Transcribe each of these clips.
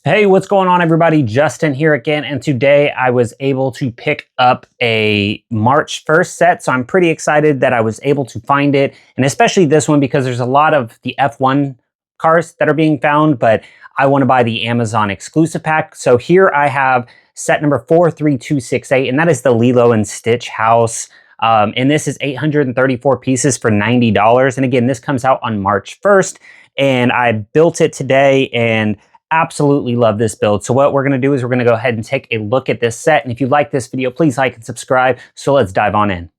Hey, what's going on, everybody? Justin here again, and today I was able to pick up a March 1st set, so I'm pretty excited that I was able to find it, and especially this one because there's a lot of the F1 cars that are being found, but I want to buy the Amazon exclusive pack. So here I have set number 43268, and that is the Lilo and Stitch house. And this is 834 pieces for $90. And again, this comes out on March 1st, and I built it today, and absolutely love this build. So what we're going to do is we're going to go ahead and take a look at this set. And if you like this video, please like and subscribe. So let's dive on in.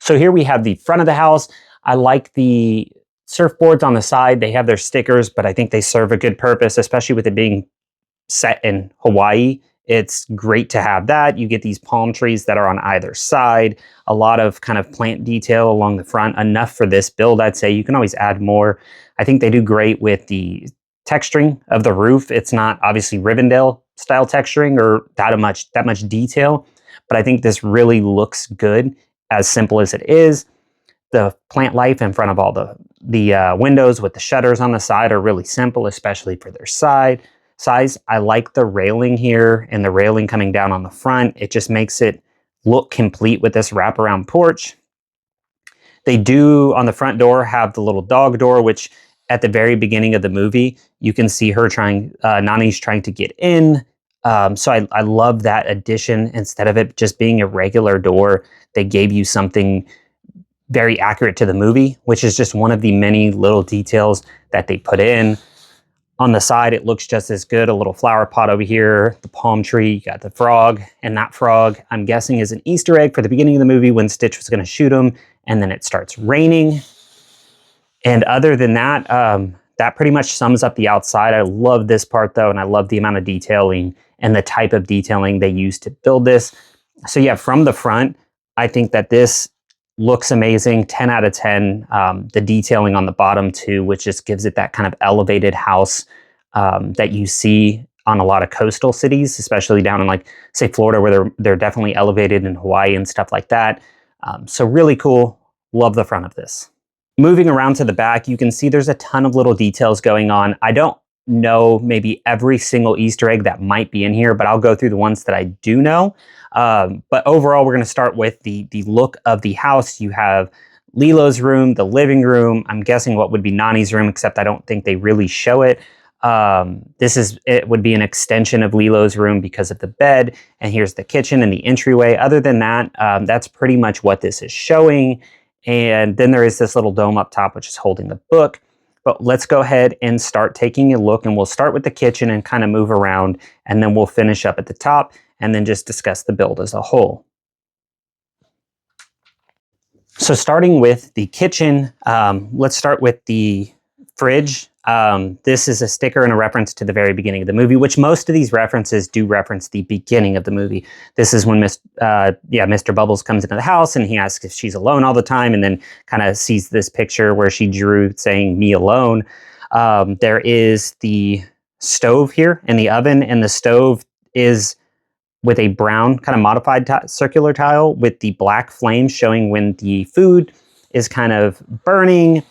So here we have the front of the house. I like the surfboards on the side. They have their stickers, but I think they serve a good purpose, especially with it being set in Hawaii. It's great to have that. You get these palm trees that are on either side, a lot of kind of plant detail along the front, enough for this build. I'd say you can always add more. I think they do great with the texturing of the roof. It's not obviously Rivendell style texturing or that much detail, but I think this really looks good, as simple as it is. The plant life in front of all the windows with the shutters on the side are really simple, especially for their size. I like the railing here and the railing coming down on the front. It just makes it look complete with this wraparound porch. They do, on the front door, have the little dog door, which at the very beginning of the movie, you can see her Nani's trying to get in. So I love that addition. Instead of it just being a regular door, they gave you something very accurate to the movie, which is just one of the many little details that they put in. On the side, it looks just as good. A little flower pot over here, the palm tree, you got the frog, and that frog, I'm guessing, is an Easter egg for the beginning of the movie when Stitch was going to shoot him, and then it starts raining. And other than that, that pretty much sums up the outside. I love this part, though, and I love the amount of detailing and the type of detailing they used to build this. So yeah, from the front, I think that this looks amazing. 10 out of 10. The detailing on the bottom, too, which just gives it that kind of elevated house that you see on a lot of coastal cities, especially down in, like, say, Florida, where they're definitely elevated, in Hawaii and stuff like that. So really cool. Love the front of this. Moving around to the back, you can see there's a ton of little details going on. I don't know maybe every single Easter egg that might be in here, but I'll go through the ones that I do know. But overall, we're going to start with the look of the house. You have Lilo's room, the living room. I'm guessing what would be Nani's room, except I don't think they really show it. It would be an extension of Lilo's room because of the bed. And here's the kitchen and the entryway. Other than that, that's pretty much what this is showing. And then there is this little dome up top, which is holding the book. But let's go ahead and start taking a look. And we'll start with the kitchen and kind of move around. And then we'll finish up at the top and then just discuss the build as a whole. So starting with the kitchen, let's start with the fridge. This is a sticker and a reference to the very beginning of the movie, which most of these references do reference the beginning of the movie. This is when Mr. Bubbles comes into the house and he asks if she's alone all the time, and then kind of sees this picture where she drew saying "me alone." There is the stove here and the oven, and the stove is with a brown kind of modified circular tile with the black flame showing when the food is kind of burning.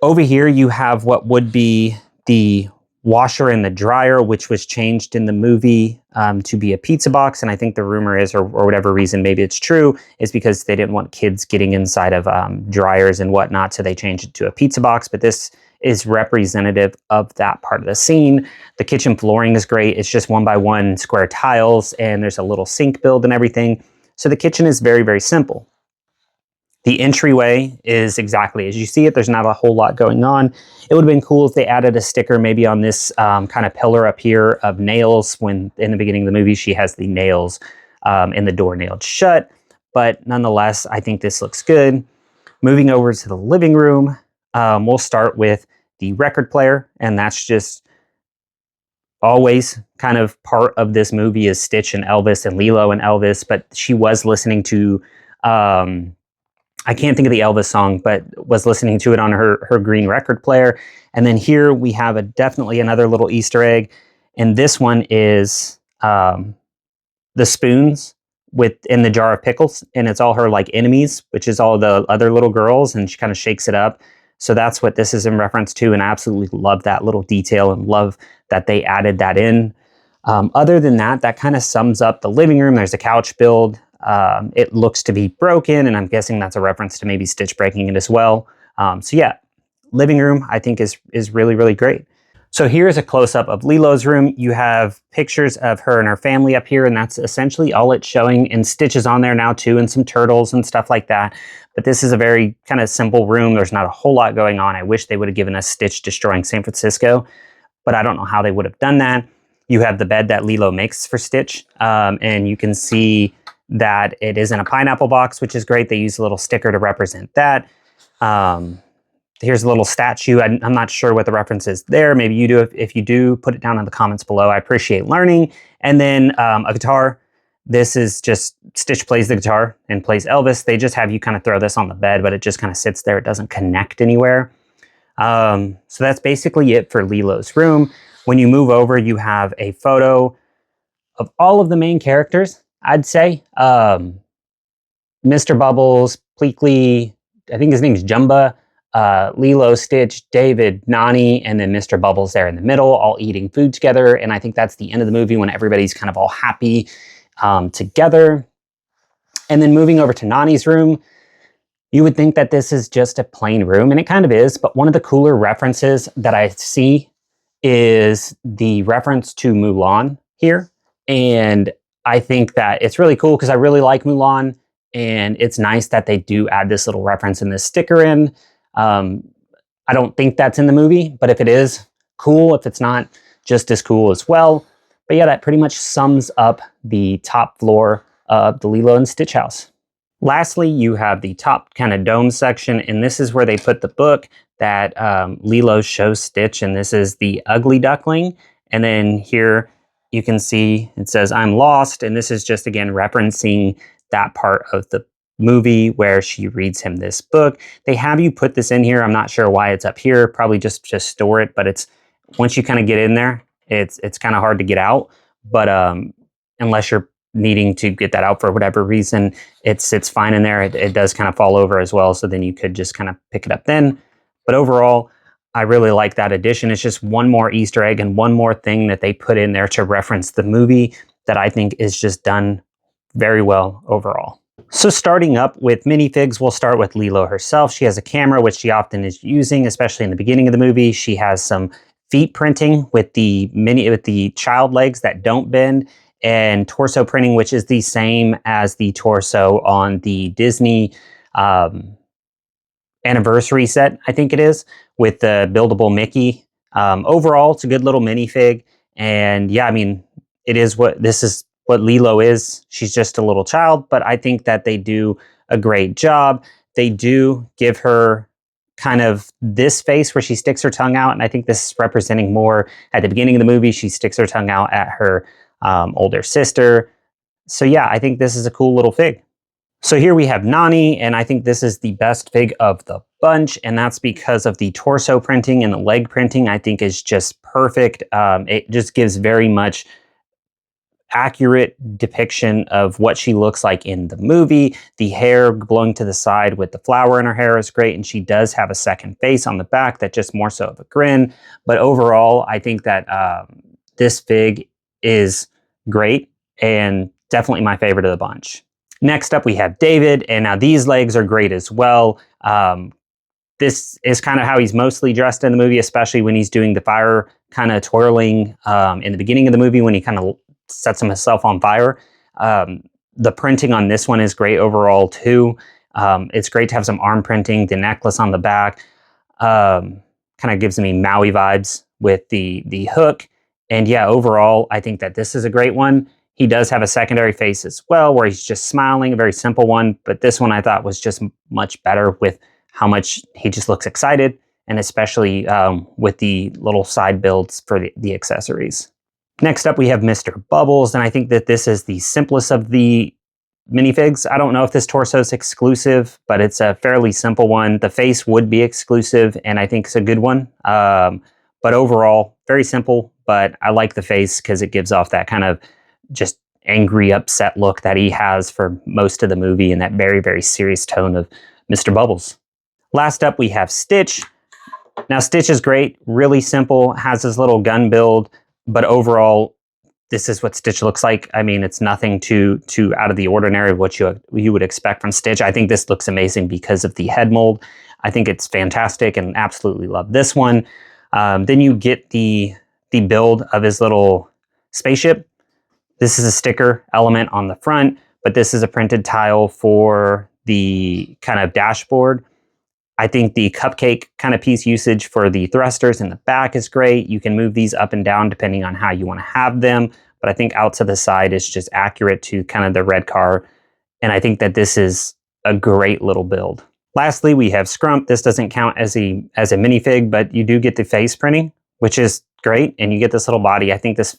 Over here, you have what would be the washer and the dryer, which was changed in the movie to be a pizza box. And I think the rumor is, or whatever reason, maybe it's true, is because they didn't want kids getting inside of dryers and whatnot, so they changed it to a pizza box. But this is representative of that part of the scene. The kitchen flooring is great. It's just 1x1 square tiles, and there's a little sink build and everything. So the kitchen is very, very simple. The entryway is exactly as you see it. There's not a whole lot going on. It would have been cool if they added a sticker maybe on this kind of pillar up here of nails, when in the beginning of the movie she has the nails in the door nailed shut. But nonetheless, I think this looks good. Moving over to the living room, we'll start with the record player, and that's just always kind of part of this movie is Stitch and Elvis and Lilo and Elvis, but she was listening to I can't think of the Elvis song, but was listening to it on her green record player. And then here we have definitely another little Easter egg. And this one is the spoons in the jar of pickles. And it's all her like enemies, which is all the other little girls. And she kind of shakes it up. So that's what this is in reference to, and I absolutely love that little detail and love that they added that in. Other than that, that kind of sums up the living room. There's a couch build. It looks to be broken, and I'm guessing that's a reference to maybe Stitch breaking it as well. So yeah, living room I think is really, really great. So here's a close-up of Lilo's room. You have pictures of her and her family up here, and that's essentially all it's showing. And Stitch is on there now too, and some turtles and stuff like that. But this is a very kind of simple room. There's not a whole lot going on. I wish they would have given us Stitch destroying San Francisco, but I don't know how they would have done that. You have the bed that Lilo makes for Stitch, and you can see that it is in a pineapple box, which is great. They use a little sticker to represent that. Here's a little statue. I'm not sure what the reference is there. Maybe you do. If you do, put it down in the comments below. I appreciate learning. And then a guitar. This is just Stitch plays the guitar and plays Elvis. They just have you kind of throw this on the bed, but it just kind of sits there. It doesn't connect anywhere. So that's basically it for Lilo's room. When you move over, you have a photo of all of the main characters, I'd say. Mr. Bubbles, Pleakley, I think his name is Jumba, Lilo, Stitch, David, Nani, and then Mr. Bubbles there in the middle, all eating food together. And I think that's the end of the movie when everybody's kind of all happy together. And then moving over to Nani's room, you would think that this is just a plain room, and it kind of is, but one of the cooler references that I see is the reference to Mulan here. And I think that it's really cool because I really like Mulan, and it's nice that they do add this little reference and this sticker in. I don't think that's in the movie, but if it is, cool. If it's not, just as cool as well. But yeah, that pretty much sums up the top floor of the Lilo and Stitch house. Lastly, you have the top kind of dome section, and this is where they put the book that Lilo shows Stitch, and this is the Ugly Duckling. And then here you can see it says, "I'm lost," and this is just, again, referencing that part of the movie where she reads him this book. They have you put this in here. I'm not sure why it's up here, probably just to store it, but it's, once you kind of get in there, it's kind of hard to get out. But unless you're needing to get that out for whatever reason, it sits fine in there. It does kind of fall over as well, so then you could just kind of pick it up then. But overall, I really like that addition. It's just one more Easter egg and one more thing that they put in there to reference the movie that I think is just done very well overall. So starting up with minifigs, we'll start with Lilo herself. She has a camera, which she often is using, especially in the beginning of the movie. She has some feet printing with the child legs that don't bend, and torso printing, which is the same as the torso on the Disney anniversary set, I think it is, with the buildable Mickey. Overall, it's a good little minifig. And yeah, I mean, this is what Lilo is. She's just a little child, but I think that they do a great job. They do give her kind of this face where she sticks her tongue out, and I think this is representing more at the beginning of the movie. She sticks her tongue out at her older sister. So yeah, I think this is a cool little fig. So here we have Nani, and I think this is the best fig of the bunch, and that's because of the torso printing and the leg printing. I think is just perfect. It just gives very much accurate depiction of what she looks like in the movie. The hair blowing to the side with the flower in her hair is great, and she does have a second face on the back that just more so of a grin. But overall, I think that this fig is great and definitely my favorite of the bunch. Next up, we have David, and now these legs are great as well. This is kind of how he's mostly dressed in the movie, especially when he's doing the fire kind of twirling in the beginning of the movie when he kind of sets himself on fire. The printing on this one is great overall too. It's great to have some arm printing, the necklace on the back. Kind of gives me Maui vibes with the hook. And yeah, overall, I think that this is a great one. He does have a secondary face as well, where he's just smiling, a very simple one. But this one I thought was just much better with how much he just looks excited, and especially with the little side builds for the accessories. Next up, we have Mr. Bubbles, and I think that this is the simplest of the minifigs. I don't know if this torso is exclusive, but it's a fairly simple one. The face would be exclusive, and I think it's a good one. But overall, very simple, but I like the face because it gives off that kind of just angry, upset look that he has for most of the movie, and that very, very serious tone of Mr. Bubbles. Last up, we have Stitch. Now, Stitch is great, really simple, has this little gun build, but overall, this is what Stitch looks like. I mean, it's nothing too out of the ordinary of what you would expect from Stitch. I think this looks amazing because of the head mold. I think it's fantastic and absolutely love this one. Then you get the build of his little spaceship. This is a sticker element on the front, but this is a printed tile for the kind of dashboard. I think the cupcake kind of piece usage for the thrusters in the back is great. You can move these up and down depending on how you want to have them, but I think out to the side is just accurate to kind of the red car, and I think that this is a great little build. Lastly, we have Scrump. This doesn't count as a minifig, but you do get the face printing, which is great, and you get this little body. I think this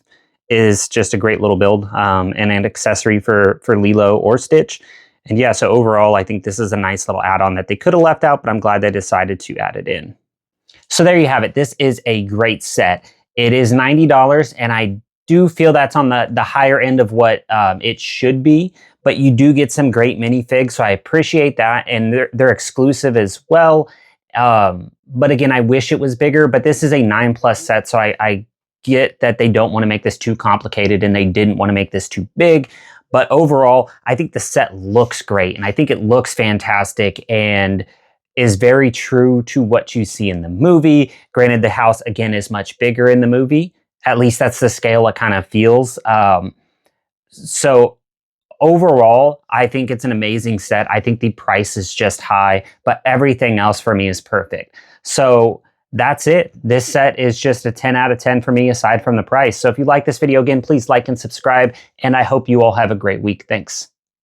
is just a great little build and an accessory for Lilo or Stitch. And yeah, so overall, I think this is a nice little add-on that they could have left out, but I'm glad they decided to add it in. So there you have it. This is a great set. It is $90, and I do feel that's on the higher end of what it should be, but you do get some great minifigs, so I appreciate that, and they're exclusive as well. But again, I wish it was bigger, but this is a 9+ set, so I get that they don't want to make this too complicated, and they didn't want to make this too big. But overall, I think the set looks great, and I think it looks fantastic and is very true to what you see in the movie. Granted, the house, again, is much bigger in the movie. At least that's the scale it kind of feels. So overall, I think it's an amazing set. I think the price is just high, but everything else for me is perfect. So that's it. This set is just a 10 out of 10 for me, aside from the price. So if you like this video, again, please like and subscribe, and I hope you all have a great week. Thanks.